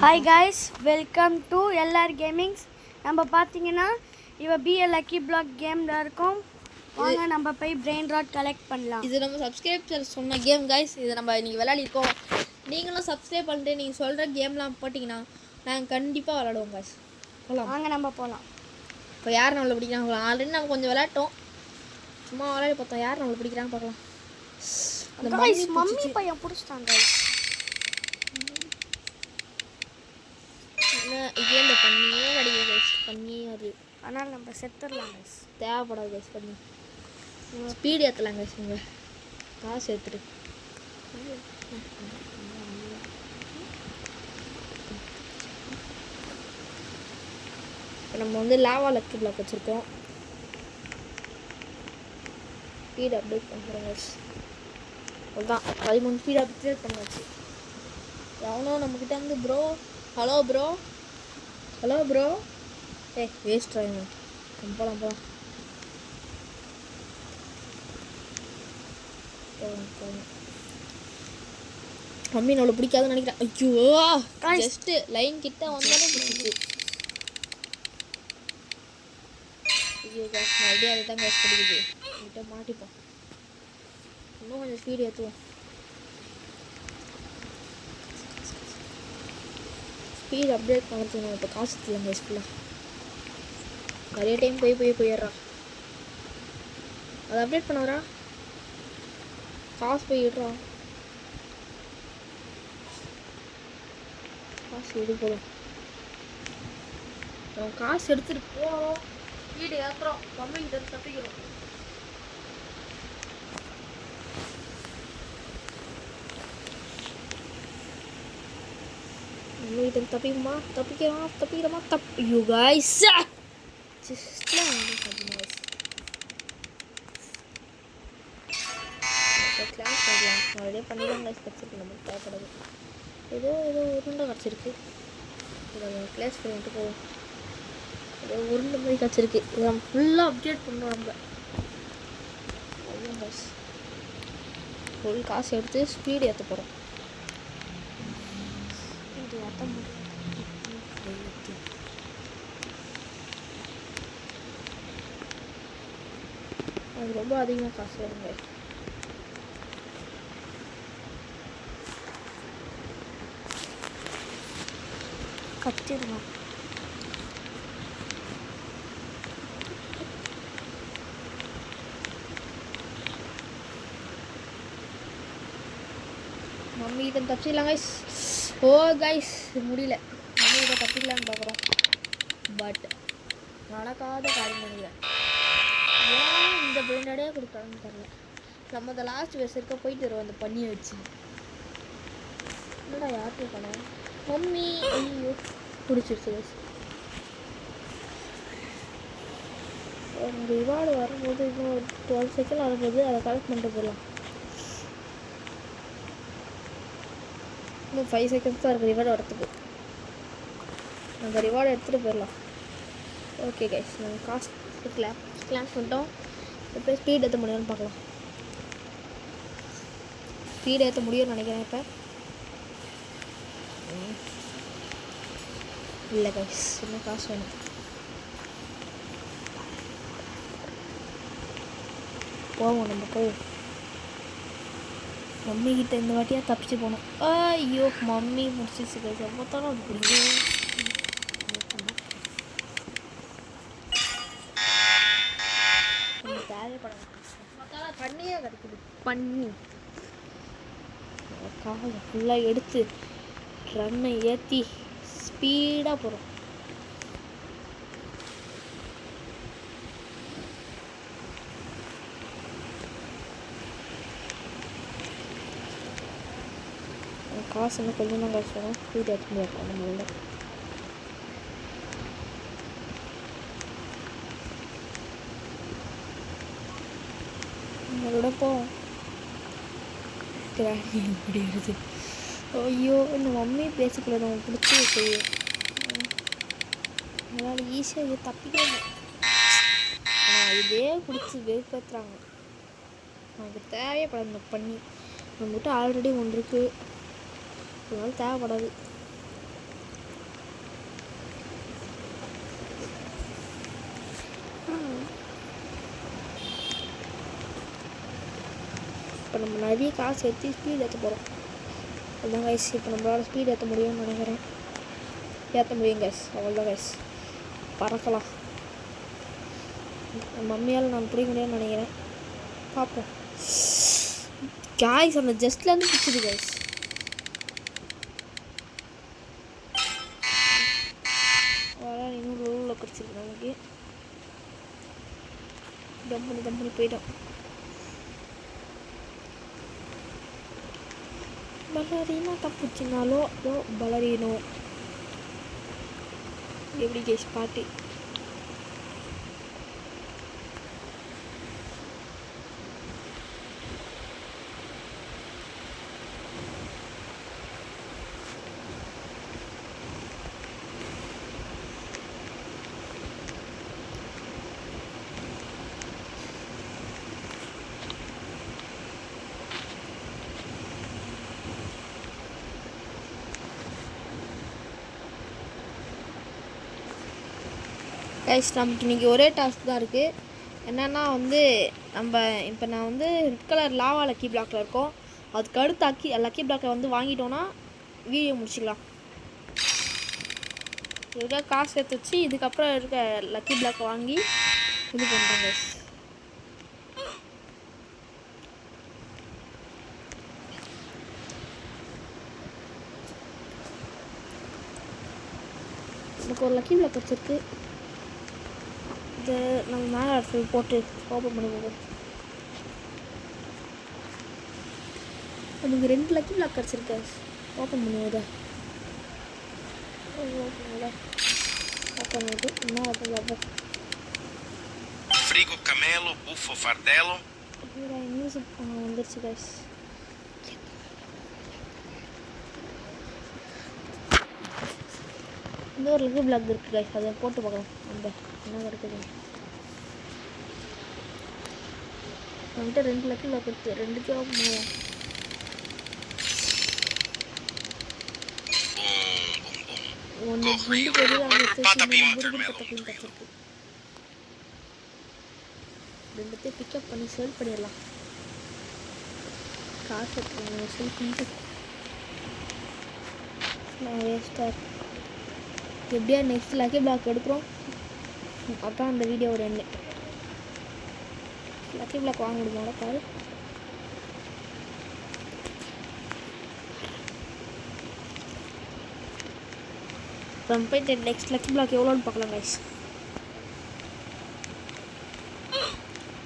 Hi guys, welcome to LR gamings. நம்ம பார்த்தீங்கன்னா BA lucky black கேமில் இருக்கோம். வாங்க நம்ம போய் பிரெயின் ராட் கலெக்ட் பண்ணலாம். இது நம்ம சப்ஸ்கிரைபர் சொன்ன கேம் கைஸ். இதை நம்ம இன்றைக்கி விளையாடிருக்கோம். நீங்களும் சப்ஸ்கிரைப் பண்ணிட்டு நீங்கள் சொல்கிற கேம்லாம் போட்டிங்கன்னா நாங்கள் கண்டிப்பாக விளையாடுவோம் கைஸ். போகலாம், வாங்க நம்ம போகலாம். இப்போ யார் நம்மளை பிடிக்கிறாங்க? ஆல்ரெடி நம்ம கொஞ்சம் விளையாட்டோம், சும்மா விளையாடி பார்த்தோம். யார் நம்மளை பிடிக்கிறாங்க பார்க்கலாம். மம்மி பையன் பிடிச்சிட்டாங்க. இதே இந்த பண்ணியே கிடையாது கைஸ். பண்ணியே அது ஆனால் நம்ம செத்துடலாம் கைஸ். தேவைப்படாது கைஸ். பண்ணி ஸ்பீடு ஏற்றலாம் கைஸ். நீங்கள் காசு ஏற்றுட்டு இப்போ நம்ம வந்து லாவா லக்கி பிளாக் வச்சுருக்கோம். ஸ்பீடு அப்டேட் பண்ணுறோம் கைஸ். அதுதான் 13 ஸ்பீடு அப்டேட் பண்ணாச்சு. எவனோ நம்மக்கிட்ட வந்து ப்ரோ ஹலோ ப்ரோ வேஸ்ட் ஆகிடும். போகலாம் மம்மி நம்மளை பிடிக்காதுன்னு நினைக்கிறேன். ஐயோ, ஜஸ்ட்டு லைன் கிட்ட வந்தாலும் பிடிச்சிச்சு. ஐயோ கேஸ், மறுபடியும் அதை தான் கேஸ் கிடைக்குது. கிட்ட மாட்டிப்போம். இன்னும் கொஞ்சம் ஸ்பீடு ஏற்றுவோம். ஸ்பீட் அப்டேட் பண்ணுறதுக்கு நம்ம இப்போ காசு இல்லைங்க ஸ்கூலில். நிறைய டைம் போயிடுறான். அதை அப்டேட் பண்ண வரா, காசு போயிடுறான். காசு எடுக்கணும். நம்ம காசு எடுத்துகிட்டு போகிறோம், வீடு ஏற்றுறோம், மம்மிக்கிட்ட தப்பிக்கிறோம். மம்மிக்கிட்ட தப்பிக்கிறோமா. ஐயோ காய்ஸ், ஜஸ்ட்லாம் வந்து காய்ஸ் கிளாஸ் பண்ணலாம். நிறைய பண்ணிடலாம் கைஸ். கிடச்சிருக்கு, நமக்கு தேவைப்படாது. ஏதோ உருண்டை கிடச்சிருக்கு. இதை நம்ம கிளாஸ் பண்ணிட்டு போவோம். ஏதோ உருண்டை மாதிரி கிடச்சிருக்கு. இதை நம்ம ஃபுல்லாக அப்டேட் பண்ணுறோம். நம்ம அவ்வளோ கைஸ் ஃபுல் காசு எடுத்து ஸ்பீடு ஏற்ற போகிறோம். இது ஏற்ற முடியும். அது ரொம்ப அதிகமாக காசு வருங்க. கத்திடுவோம். மம்மிகிட்ட தப்பிச்சிடலாம் கைஸ். ஓ கைஸ், முடியல. மம்மிகிட்ட தப்பிக்கலான்னு பார்க்குறோம், பட் நடக்காத காரியம் நினைக்கிறேன். ஏன் இந்த பிரெயினடையே கொடுத்தாங்கன்னு தெரில. நம்ம அந்த லாஸ்ட் வேஸ் இருக்க போயிட்டு வருவோம் அந்த பண்ணியை வச்சு. என்னடா யார்கிட்ட பண்ணோம் மம்மி? ஐயோ பிடிச்சிருச்சு கைஸ். ஒரு ரிவார்டு வரும்போது இன்னும் ஒரு 12 செகண்ட் வரும்போது அதை கலெக்ட் பண்ணிட்டு போயிடலாம். இன்னும் 5 செகண்ட்ஸ் தான் இருக்குது ரிவார்டு வரத்துக்கு. நம்ம ரிவார்டு எடுத்துகிட்டு போயிடலாம். ஓகே கைஸ், நம்ம காசு கிளாஸ் பண்ணிட்டோம். இப்போ ஸ்பீட் ஏற்ற முடியும்னு பார்க்கலாம். ஸ்பீட் ஏற்ற முடியும்னு நினைக்கிறேன். இப்போ இல்லை கைஸ், இன்னும் காசு வேணும். போவோம், நம்ம போவோம். மம்மிக்கிட்ட இந்த வாட்டியாக தப்பிச்சு போனோம். ஐயோ மம்மி முடிச்சிச்சு கைஸ். எப்போத்தாலும் அது பிடிக்கும். பண்ணியே கிடைக்குது. பண்ணி காலை ஃபுல்லாக எடுத்து ரன்னை ஏற்றி ஸ்பீடாக போகிறோம். காசு இன்னும் கொஞ்சம் தான் காசு வேணும். ஸ்பீட் ஏற்ற முடியாது நம்மளோட. நம்மளோட போவோம். முடியாது. ஐயோ, இந்த மம்மி பேசிக்கல நம்ம பிடிச்சி செய்யும். அதனால் ஈஸியாக தப்பிக்கணும். இதே பிடிச்சி வெறுப்பேற்றுறாங்க. நமக்கு தேவைப்படாது இந்த பண்ணி. நம்மகிட்ட ஆல்ரெடி ஒன்று இருக்குது, அதனால தேவைப்படாது. இப்போ நம்ம நிறைய காசு ஏற்றி ஸ்பீட் ஏற்ற போகிறோம். அதுதான் கைஸ், இப்போ நம்மளால் ஸ்பீட் ஏற்ற முடியும்னு நினைக்கிறேன். ஏற்ற முடியும் கைஸ், அவ்வளோதான் கைஸ். பறக்கலாம். மம்மியால் நான் பிடிக்க முடியும்னு நினைக்கிறேன். பார்ப்போம் கைஸ். அந்த ஜஸ்ட்லேருந்து பிடிச்சிது கைஸ். இன்னும் லோவில் கிடச்சிருக்கு நமக்கு. தம்பி போயிட்டோம். பலரீனா தப்புச்சினாலோ அதோ பலரீனோ எப்படி கேஸ் பாட்டு. கைஸ் நமக்கு இன்றைக்கி ஒரே டாஸ்க் தான் இருக்குது. என்னென்னா வந்து இப்போ நான் வந்து ரெட் கலர் லாவா லக்கி பிளாக்கில் இருக்கோம். அதுக்கு அடுத்து லக்கி பிளாக்கை வந்து வாங்கிட்டோன்னா வீடியோ முடிச்சிக்கலாம். இதுக்காக காசு சேர்த்து வச்சு இதுக்கப்புறம் இருக்க லக்கி பிளாக்கை வாங்கி இது பண்ணுறோம் கைஸ். எனக்கு ஒரு லக்கி பிளாக் வச்சுருக்கு. நம்ம மேலே இடத்துல போட்டு ஓப்பன் பண்ணி போவோம். நமக்கு 2 லக்கி பிளாக் கிடச்சிருக்கு. ஓப்பன் பண்ணுவோதா? ஓப்பன் பண்ணிட்டு என்ன ஓப்பன் பார்ப்போம். Frigo Camelo, Buffo Fardello. Music வந்துருச்சு கைஸ். இந்த ஒரு லக்கி பிளாக் இருக்குது கைஸ். அதை போட்டு பார்க்கலாம் நம்ம என்ன கிடைக்குது. நம்மகிட்ட 2 லக்கி பிளாக் இருக்குது. 2க்கே ஓப்பன் பண்ணுவோம். ஒன்று ரெண்டு பேர் கிடச்சிருக்கு. 2 பிக்கப் பண்ணி சேல் பண்ணிடலாம். காசு சேல் பண்ணிட்டு நான் வேஸ்ட்டாக எப்படியா நெக்ஸ்ட் லக்கி பிளாக் எடுக்கிறோம். அதான் அந்த வீடியோவோட எண்ணு. லக்கி பிளாக் வாங்க முடியுமா பாரு. நம்ம போயிட்டு நெக்ஸ்ட் லக்கி பிளாக் எவ்வளோன்னு பார்க்கலாம் guys.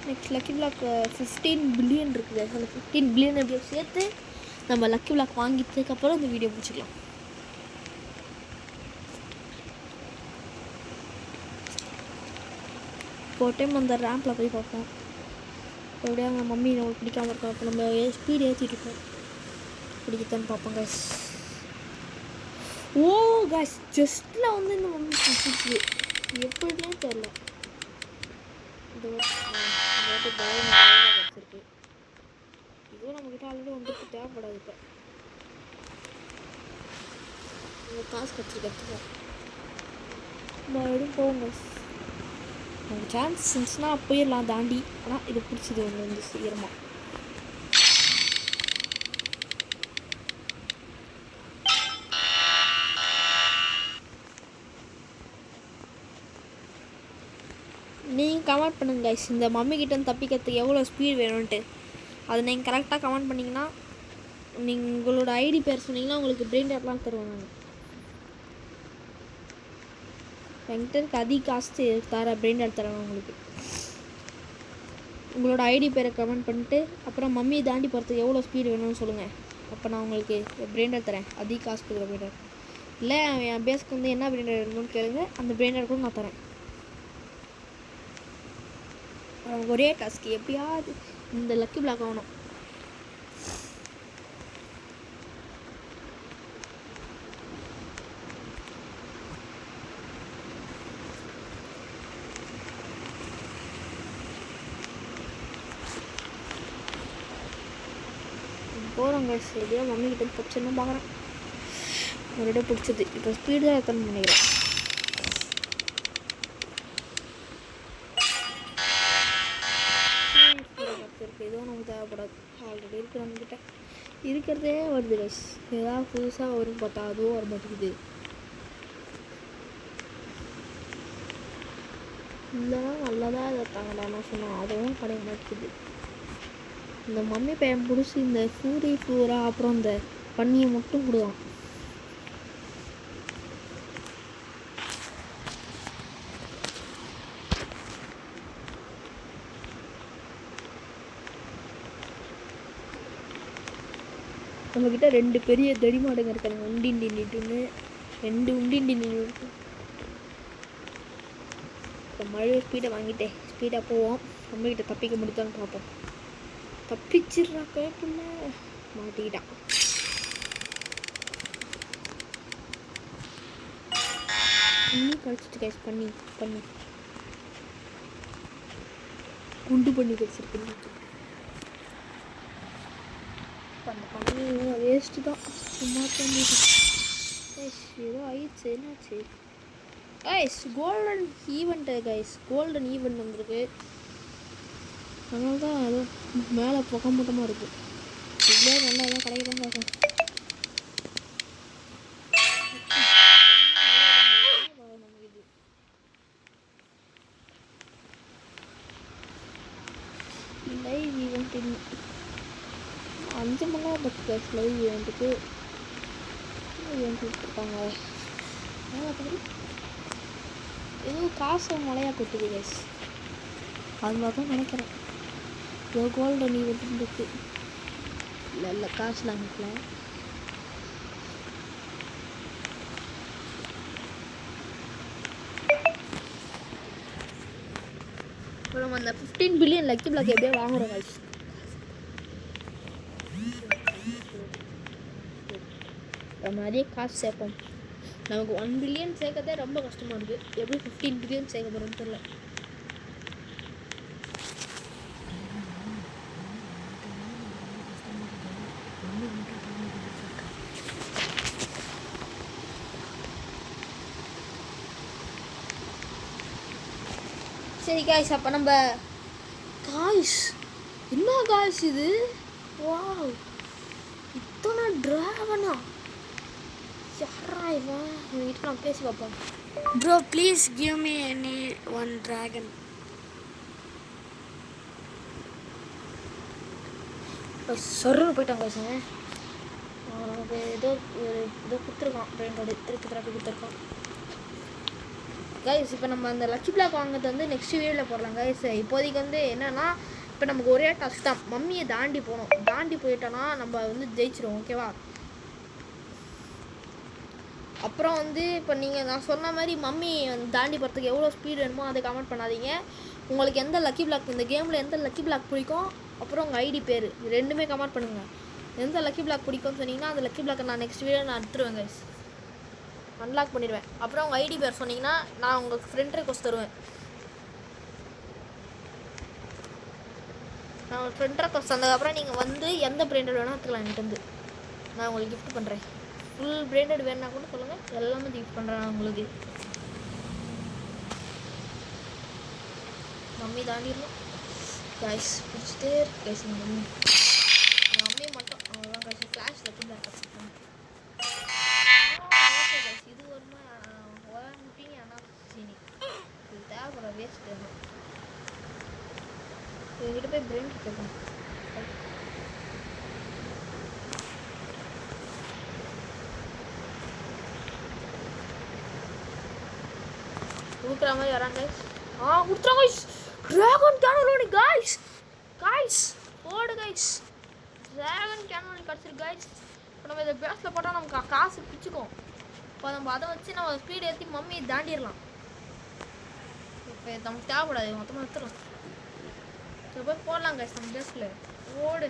Next lucky block 15 billion இருக்குது கைஸ். அந்த 15 பில்லியன் எப்படியோ சேர்த்து நம்ம லக்கி பிளாக் வாங்கிட்டதுக்கப்புறம் இந்த வீடியோ முடிச்சுக்கலாம். ஒரு டைம் அந்த ரேம்பில் போய் பார்ப்போம். எப்படியா எங்கள் மம்மி நம்மளுக்கு பிடிக்காமல் இருக்கோம். அப்போ நம்ம ஸ்பீடு ஏற்றிட்டு இருக்கோம். பிடிக்கத்தான்னு பார்ப்போம் கைஸ். ஓ கைஸ், ஜஸ்ட்டில் வந்து இந்த மம்மி பிடிச்சிது. எப்படின்னே தெரில. இந்த வாட்டி பயம் கிடச்சிருக்கு. இதுவும் நம்மக்கிட்ட ஆல்ரெடி வந்துட்டு தேவைப்படாது. இப்போ காசு கிடச்சிருக்கு. மறுபடியும் போவோம் கைஸ். நமக்கு சான்ஸ் இருந்துச்சுன்னா போயிடலாம் தாண்டி. ஆனால் இது பிடிச்சது ஒன்று வந்து சீக்கிரமாக. நீங்கள் கமெண்ட் பண்ணுங்க கைஸ். இந்த மம்மிக்கிட்ட தப்பிக்கிறதுக்கு எவ்வளோ ஸ்பீட் வேணும்ன்ட்டு அதை நீங்கள் கரெக்டாக கமெண்ட் பண்ணிங்கன்னா நீங்கள் உங்களோட ஐடி பேர் சொன்னீங்கன்னா உங்களுக்கு பிரெயின் டேட்லாம் தருவேன். நான் என்கிட்ட இருக்க அதிக காசு தர பிரெயின் டேட் தரேன் உங்களுக்கு. உங்களோட ஐடி பேரை கமெண்ட் பண்ணிட்டு அப்புறம் மம்மி தாண்டி போகிறதுக்கு எவ்வளோ ஸ்பீடு வேணும்னு சொல்லுங்கள். அப்போ நான் உங்களுக்கு பிரெயின் டேட் தரேன். அதிக காசு கொடுக்குற பிரெயின் டேட் இல்லை. என் பேஸ்க்கு வந்து என்ன பிரெயின் டேட் வேணும்னு கேளுங்க. அந்த பிரெயின் டேட் கூட நான் தரேன். ஒரே டாஸ்க்கு எப்படியாவது இந்த லக்கி பிளாக் ஆகணும். போகிறோம் கைஸ். எப்படியா மம்மி கிட்ட பிடிச்சதுன்னு பார்க்குறேன். மறுபடியும் பிடிச்சது. இப்போ ஸ்பீடு தான் எத்தனை பண்ணிக்கிறேன். நினைக்கிறதே வருது கைஸ். ஏதாவது புதுசாக வரும் பார்த்தா அதுவும் வர மாட்டேங்குது. இல்லைனா நல்லதாக இதை தாங்கடான்னு சொன்னால் அதுவும் கிடைக்க மாட்டேங்குது. இந்த மம்மி பையன் பிடிச்சி இந்த ஃப்ளூரா அப்புறம் இந்த பன்னியை மட்டும் கொடுவான். நம்மக்கிட்ட 2 பெரிய தடிமாடுங்க இருக்காங்க. உண்டிண்டி நிட்டுன்னு 2 உண்டிண்டி நின்று இருக்கு. இப்போ மழை ஸ்பீடை வாங்கிட்டேன். ஸ்பீடாக போவோம். நம்மக்கிட்ட தப்பிக்க முடியுதான்னு பார்ப்போம். தப்பிச்சிடுறா கேப்புல மாட்டிக்கிட்டான். இன்னும் கிடச்சிட்டு கைஸ். பண்ணி குண்டு பண்ணி கிடச்சிருக்கு. அந்த பண்ணி வேஸ்ட்டு தான். சும்மா பண்ணி ஏதோ ஆயிடுச்சு. என்னாச்சு guys? Golden event guys. Golden event வந்திருக்கு. அதனால தான் ஏதோ மேலே புகை மூட்டமாக இருக்குது. இவ்வளோ நல்லா எல்லாம் கிடைக்க தான் பார்க்கணும். லைவ் ஈவெண்ட் 5 மணி நேரம் பத்து கைஸ். லைவ் ஈவெண்ட்டுக்கு ஈவெண்ட் கொடுத்துருக்காங்க. ஏதோ காசு மழையாக கொட்டுது கைஸ். அது மாதிரி தான் நினைக்கிறேன். ஏதோ கோல்டன் ஈவெண்ட் இருக்குது. இல்லை காசுலாம் இருக்கல. அப்புறம் அந்த 15 பில்லியன் லக்கி பிளாக் எப்படியே வாங்குறோம் கைஸ். நிறைய காசு சேர்ப்போம். நமக்கு 1 பில்லியன் சேர்க்கறதே ரொம்ப கஷ்டமாக இருக்குது. எப்படி 15 பில்லியன் சேர்க்க போகிறோம்னு தெரியல. சரி காய்ஸ், அப்போ நம்ம காய்ஸ் என்ன காய்ஸ் இது? வாவ், இத்தனை டிராகனா? யாரா இவன்? இவன்கிட்ட நான் பேசி பார்ப்போம். Bro please give me any one dragon. சொருன்னு போயிட்டாங்க காய்ஸ். நமக்கு ஏதோ கொடுத்துருக்கான். பிரெயின் கார்டு திருப்பி கொடுத்துருக்கான் கைஸ். இப்போ நம்ம அந்த லக்கி பிளாக் வாங்குறது வந்து நெக்ஸ்ட் வீடியோவில் போடலாம் கைஸ். இப்போதைக்கு வந்து என்னென்னா, இப்போ நமக்கு ஒரே டாஸ்க் தான். மம்மியை தாண்டி போகணும். தாண்டி போயிட்டோன்னா நம்ம வந்து ஜெயிச்சிருவோம். ஓகேவா? அப்புறம் வந்து இப்போ நீங்கள் நான் சொன்ன மாதிரி மம்மி தாண்டி போகிறதுக்கு எவ்வளோ ஸ்பீடு வேணுமோ அதை கமெண்ட் பண்ணாதீங்க. உங்களுக்கு எந்த லக்கி பிளாக், இந்த கேமில் எந்த லக்கி பிளாக் பிடிக்கும், அப்புறம் உங்கள் ஐடி பேர் ரெண்டுமே கமெண்ட் பண்ணுங்கள். எந்த லக்கி பிளாக் பிடிக்கும்னு சொன்னீங்கன்னா அந்த லக்கி பிளாக்கை நான் நெக்ஸ்ட் வீடியோ நான் எடுத்துருவேன் கைஸ். அன்லாக் பண்ணிடுவேன். அப்புறம் உங்கள் ஐடி பேர் சொன்னீங்கன்னா நான் உங்களுக்கு ஃப்ரெண்ட் ரெக்வஸ்ட் தருவேன். நான் உங்களுக்கு ஃப்ரெண்ட் ரெக்வஸ்ட் தந்ததுக்கப்புறம் நீங்கள் வந்து எந்த பிராண்டட் வேணால் எடுத்துக்கலாம். என்கிட்ட வந்து நான் உங்களுக்கு கிஃப்ட் பண்ணுறேன். ஃபுல் பிராண்டட் வேணுன்னா கூட சொல்லுங்கள், எல்லாமே கிஃப்ட் பண்ணுறேன் நான் உங்களுக்கு. Mummy தாண்டிடணும் guys. பிடிச்சிட்டே இருக்கு கைஸ். மம்மி மட்டும் அவ்வளோதான் கைஸ். ஃப்ளாஷ் லக்கி பிளாக் வச்சுருக்கேன். இது ஒருமா முட்டிங்க. ஆனால் சீனி இது தேவைப்படுற வேஸ்ட் வேணும். என்கிட்ட போய் பிரெயின் கேட்கணும். கொடுக்குற மாதிரி வரான் கைஸ். கொடுத்துறான் கைஸ். ட்ராகன் கேனோனி கைஸ். ஓடு கைஸ். ட்ராகன் கேனோனி கிடச்சிருக்கு கைஸ். இப்போ நம்ம இதை பேஸில் போட்டால் நமக்கு காசு பிச்சுக்கும். இப்போ நம்ம அதை வச்சு நம்ம ஸ்பீடு ஏற்றி மம்மியை தாண்டிடலாம். இப்போ நமக்கு தேவைப்படாது, மொத்தமாக எடுத்துடலாம். இப்போ போய் போடலாம் கைஸ் நம்ம பேஸில். ஓடு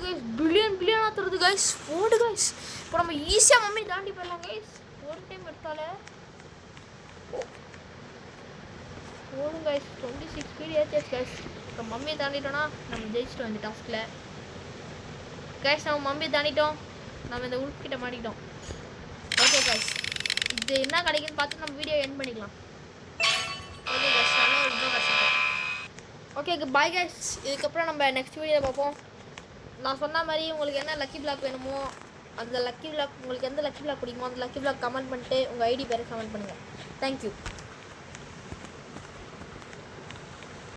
கைஸ். பில்லியனாக தருது கைஸ். ஓடு கைஸ். இப்போ நம்ம ஈஸியாக மம்மி தாண்டி போயிடலாம் கைஸ். ஒரு டைம் எடுத்தாலே ஓடும் கைஸ். 26 speed ஏற்றியாச்சு guys. இப்போ மம்மியை தாண்டிட்டோன்னா நம்ம ஜெயிச்சிட்டோம் இந்த டாஸ்கில் கைஸ். நம்ம மம்மியை தாண்டிட்டோம். நம்ம இந்த உள்கிட்ட மாட்டிக்கிட்டோம். ஓகே கைஸ், இது என்ன கிடைக்குன்னு பார்த்து நம்ம வீடியோ எண்ட் பண்ணிக்கலாம். ஓகே கைஸ், நல்லா ஒரு வீடியோ கிடச்சிட்டோம். Okay bye guys. இதுக்கப்புறம் நம்ம நெக்ஸ்ட் வீடியோவில் பார்ப்போம். நான் சொன்ன மாதிரி உங்களுக்கு என்ன லக்கி பிளாக் வேணுமோ அந்த லக்கி பிளாக் உங்களுக்கு எந்த லக்கி பிளாக் பிடிக்குமோ அந்த லக்கி பிளாக் கமெண்ட் பண்ணிட்டு உங்கள் ஐடி பேரை கமெண்ட் பண்ணுங்கள். தேங்க்யூ.